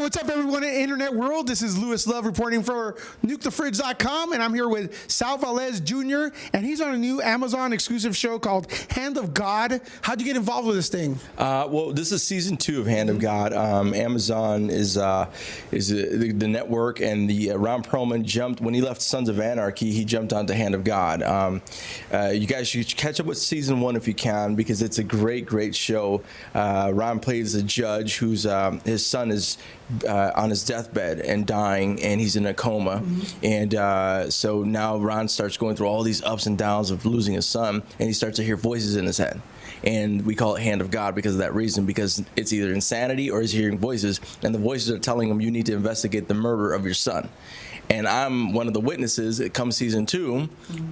what's up, everyone in the internet world? This is Louis Love reporting for NukeTheFridge.com, and I'm here with Sal Velez Jr., and he's on a new Amazon exclusive show called Hand of God. How'd you get involved with this thing? Well, this is season 2 of Hand of God. Amazon is the network, and the Ron Perlman jumped when he left Sons of Anarchy. He jumped onto Hand of God. You guys should catch up with season 1 if you can, because it's a great show. Ron plays a judge whose his son is on his deathbed and dying, and he's in a coma. And so now Ron starts going through all these ups and downs of losing his son, and he starts to hear voices in his head. And we call it Hand of God because of that reason, because it's either insanity or he's hearing voices, and the voices are telling him you need to investigate the murder of your son. And I'm one of the witnesses. It comes season 2.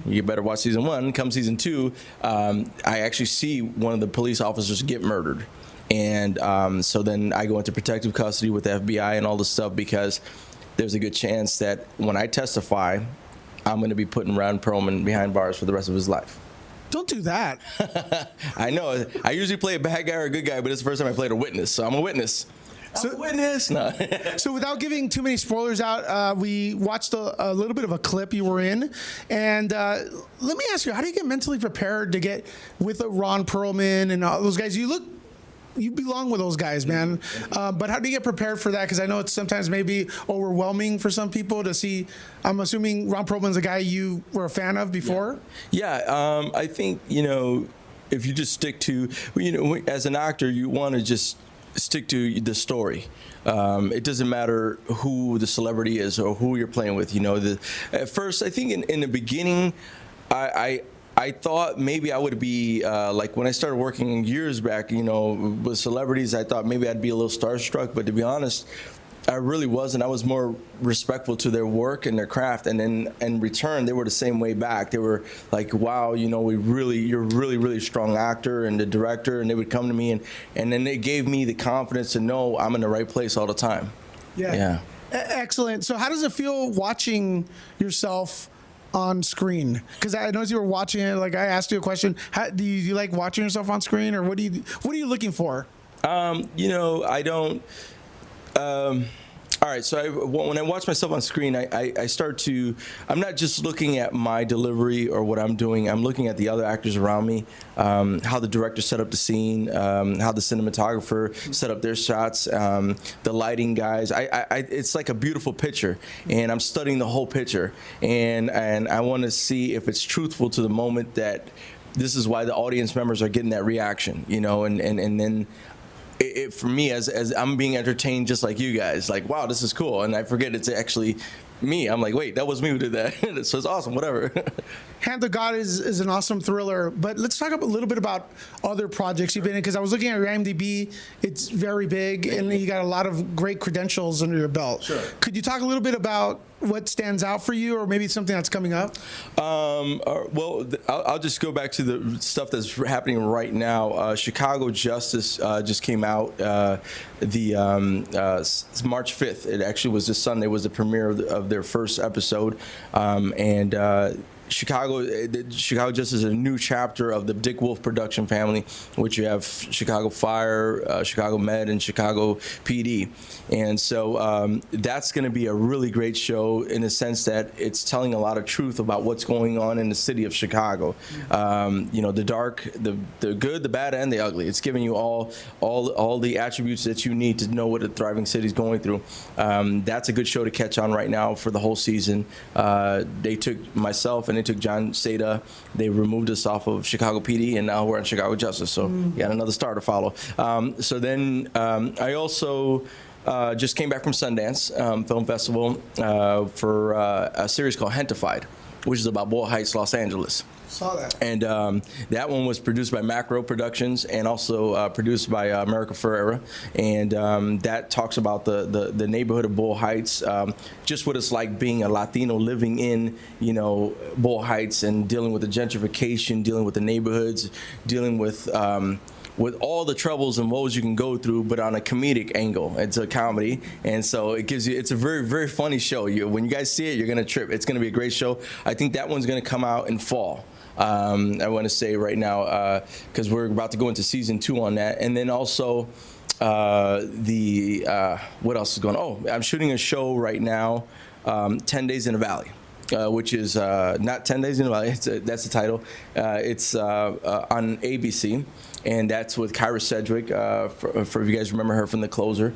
You better watch season 1. Come season 2, I actually see one of the police officers get murdered. And so then I go into protective custody with the FBI and all this stuff, because there's a good chance that when I testify, I'm going to be putting Ron Perlman behind bars for the rest of his life. Don't do that. I know. I usually play a bad guy or a good guy, but it's the first time I played a witness, so I'm a witness. No. So without giving too many spoilers out, we watched a little bit of a clip you were in, and let me ask you, how do you get mentally prepared to get with Ron Perlman and all those guys? You belong with those guys, man. But how do you get prepared for that? Because I know it's sometimes maybe overwhelming for some people to see. I'm assuming Ron Perlman's a guy you were a fan of before? Yeah, I think, if you just stick to, as an actor, you want to just stick to the story. It doesn't matter who the celebrity is or who you're playing with. At first, I think in the beginning, I thought maybe I would be like when I started working years back, with celebrities. I thought maybe I'd be a little starstruck, but to be honest, I really wasn't. I was more respectful to their work and their craft, and then in return, they were the same way back. They were like, "Wow, you're really strong actor," and the director, and they would come to me, and then they gave me the confidence to know I'm in the right place all the time. Yeah. Excellent. So, how does it feel watching yourself on screen? Because I noticed you were watching it. Like, I asked you a question. Do you like watching yourself on screen, or what are you looking for? I don't. All right, so when I watch myself on screen, I start to, I'm not just looking at my delivery or what I'm doing. I'm looking at the other actors around me, how the director set up the scene, how the cinematographer set up their shots, the lighting guys. It's like a beautiful picture, and I'm studying the whole picture, and I want to see if it's truthful to the moment that this is why the audience members are getting that reaction, and then. For me, as I'm being entertained just like you guys, like, wow, this is cool, and I forget it's actually me. I'm like, wait, that was me who did that. So it's awesome, whatever. Hand of God is an awesome thriller, but let's talk a little bit about other projects you've been in, because I was looking at your IMDb. It's very big, and you got a lot of great credentials under your belt. Sure. Could you talk a little bit about what stands out for you, or maybe something that's coming up? Well, I'll just go back to the stuff that's happening right now. Chicago Justice just came out the March 5th. It actually was this Sunday, was the premiere of their first episode, and Chicago Justice is a new chapter of the Dick Wolf production family, which you have Chicago Fire, Chicago Med, and Chicago PD. And so that's going to be a really great show in the sense that it's telling a lot of truth about what's going on in the city of Chicago. The dark, the good, the bad, and the ugly. It's giving you all the attributes that you need to know what a thriving city is going through. That's a good show to catch on right now for the whole season. They took myself and they took John Seda. They removed us off of Chicago PD, and now we're on Chicago Justice. So got another star to follow. So then I also just came back from Sundance Film Festival for a series called Hentified, which is about Boyle Heights, Los Angeles. Saw that. And that one was produced by Macro Productions and also produced by America Ferrera. And that talks about the neighborhood of Boyle Heights, just what it's like being a Latino living in, Boyle Heights, and dealing with the gentrification, dealing with the neighborhoods, dealing with all the troubles and woes you can go through, but on a comedic angle. It's a comedy, and so it's a very, very funny show. When you guys see it, you're gonna trip. It's gonna be a great show. I think that one's gonna come out in fall. I want to say right now, because we're about to go into season 2 on that. And then also, what else is going on? Oh, I'm shooting a show right now, 10 Days in the Valley. Which is not 10 Days in the Valley. That's the title. It's on ABC, and that's with Kyra Sedgwick. For if you guys remember her from The Closer,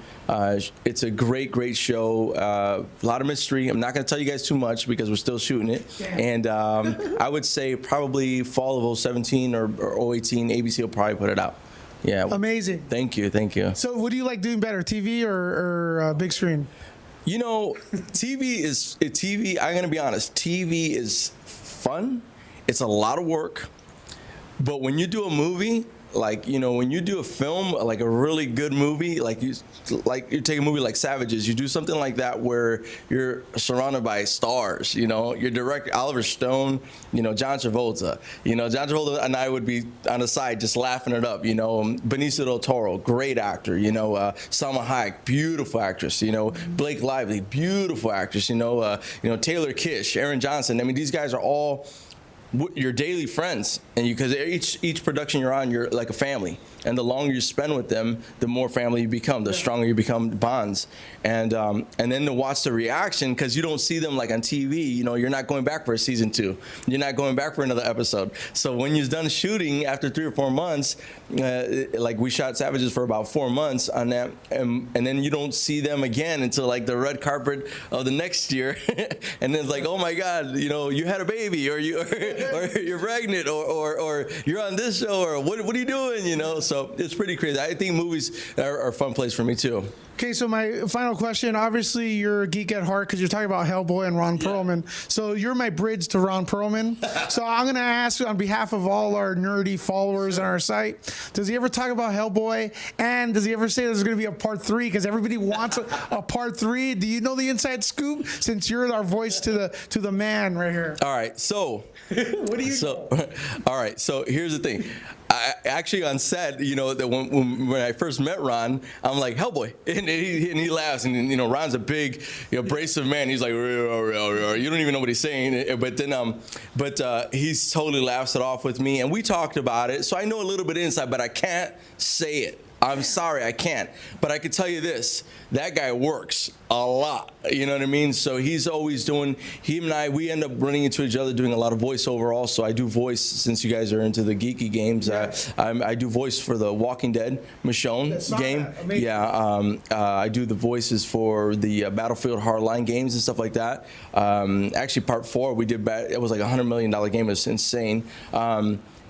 it's a great show. A lot of mystery. I'm not going to tell you guys too much because we're still shooting it. Yeah. And I would say probably fall of 017 or 018, ABC will probably put it out. Yeah. Amazing. Thank you. So, what do you like doing better, TV or big screen? You know, TV. I'm gonna be honest. TV is fun. It's a lot of work, but when you do a movie, like, you know, when you do a film, like a really good movie, like you take a movie like Savages, you do something like that where you're surrounded by stars, you know, your director, Oliver Stone, you know, John Travolta and I would be on the side just laughing it up, you know, Benicio del Toro, great actor, you know, Salma Hayek, beautiful actress, you know, Blake Lively, beautiful actress, you know, Taylor Kish, Aaron Johnson. I mean, these guys are all your daily friends, and because each production you're on, you're like a family, and the longer you spend with them, the more family you become, the stronger you become bonds, and then to watch the reaction, because you don't see them like on TV. You know, you're not going back for a season 2, you're not going back for another episode. So when you're done shooting after 3 or 4 months, like we shot Savages for about 4 months on that, and then you don't see them again until like the red carpet of the next year, and then it's like, oh my God, you know, you had a baby, or you're pregnant, or you're on this show, or what are you doing, you know? So it's pretty crazy. I think movies are a fun place for me too. Okay, so my final question, obviously you're a geek at heart because you're talking about Hellboy and Ron Perlman. So you're my bridge to Ron Perlman. So I'm going to ask on behalf of all our nerdy followers on our site, does he ever talk about Hellboy? And does he ever say there's going to be a part 3? Because everybody wants a part 3. Do you know the inside scoop? Since you're our voice to the man right here. All right, so what do you know? All right, so here's the thing. I actually on set, you know, that when I first met Ron, I'm like, Hellboy, and he laughs, and you know, Ron's a big, you know, abrasive man. He's like, you don't even know what he's saying, but then he's totally laughs it off with me, and we talked about it, so I know a little bit inside, but I can't say it. I'm sorry, I can't. But I can tell you this, that guy works a lot. You know what I mean? So he's always doing, him and I, we end up running into each other doing a lot of voiceover also. I do voice, since you guys are into the geeky games, yeah. I do voice for the Walking Dead Michonne game. Yeah, I do the voices for the Battlefield Hardline games and stuff like that. Actually, part 4, we did, it was like a $100 million game. It was insane.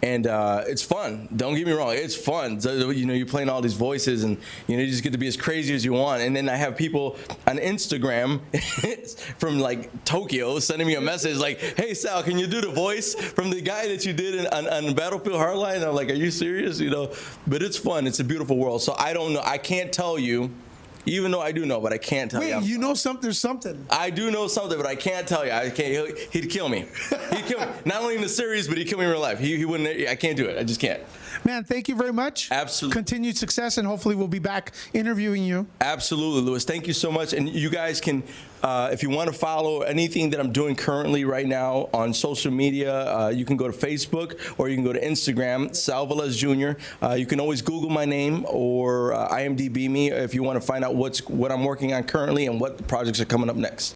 And it's fun. Don't get me wrong. It's fun. So, you know, you're playing all these voices, and you know, you just get to be as crazy as you want. And then I have people on Instagram from like Tokyo sending me a message like, "Hey Sal, can you do the voice from the guy that you did on Battlefield Hardline?" And I'm like, "Are you serious?" You know, but it's fun. It's a beautiful world. So I don't know. I can't tell you. Even though I do know, but I can't tell you. Wait, you know something? There's something. I do know something, but I can't tell you. I can't. He'd kill me. He'd kill me. Not only in the series, but he'd kill me in real life. He wouldn't. I can't do it. I just can't. Man, thank you very much. Absolutely. Continued success, and hopefully we'll be back interviewing you. Absolutely, Louis. Thank you so much. And you guys can, if you want to follow anything that I'm doing currently right now on social media, you can go to Facebook or you can go to Instagram, Sal Velez Jr. You can always Google my name or IMDb me if you want to find out what I'm working on currently and what projects are coming up next.